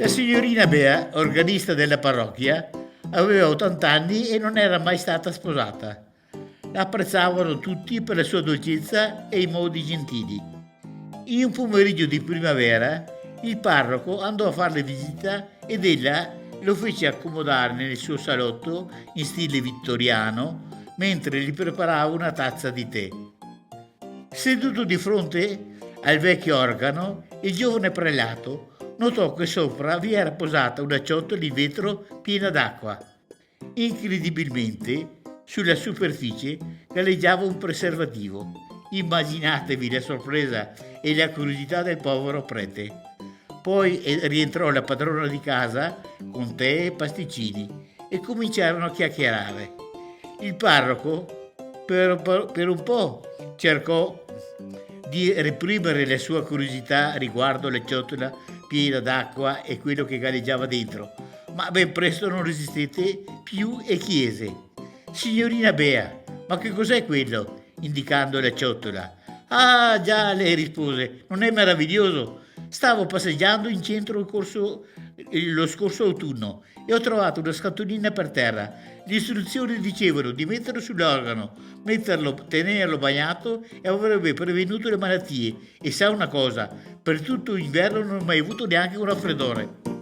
La signorina Bea, organista della parrocchia, aveva 80 anni e non era mai stata sposata. La apprezzavano tutti per la sua dolcezza e i modi gentili. In un pomeriggio di primavera, il parroco andò a farle visita ed ella lo fece accomodare nel suo salotto in stile vittoriano mentre gli preparava una tazza di tè. Seduto di fronte al vecchio organo, il giovane prelato notò che sopra vi era posata una ciotola in vetro piena d'acqua. Incredibilmente, sulla superficie galleggiava un preservativo. Immaginatevi la sorpresa e la curiosità del povero prete. Poi rientrò la padrona di casa con tè e pasticcini e cominciarono a chiacchierare. Il parroco per un po' cercò di reprimere la sua curiosità riguardo la ciotola piena d'acqua e quello che galleggiava dentro, ma ben presto non resistette più e chiese: «Signorina Bea, ma che cos'è quello?» indicando la ciotola. «Ah già», lei rispose, «non è meraviglioso? Stavo passeggiando in centro lo scorso autunno e ho trovato una scatolina per terra. Le istruzioni dicevano di metterlo sull'organo, tenerlo bagnato e avrebbe prevenuto le malattie. E sa una cosa, per tutto l'inverno non ho mai avuto neanche un raffreddore».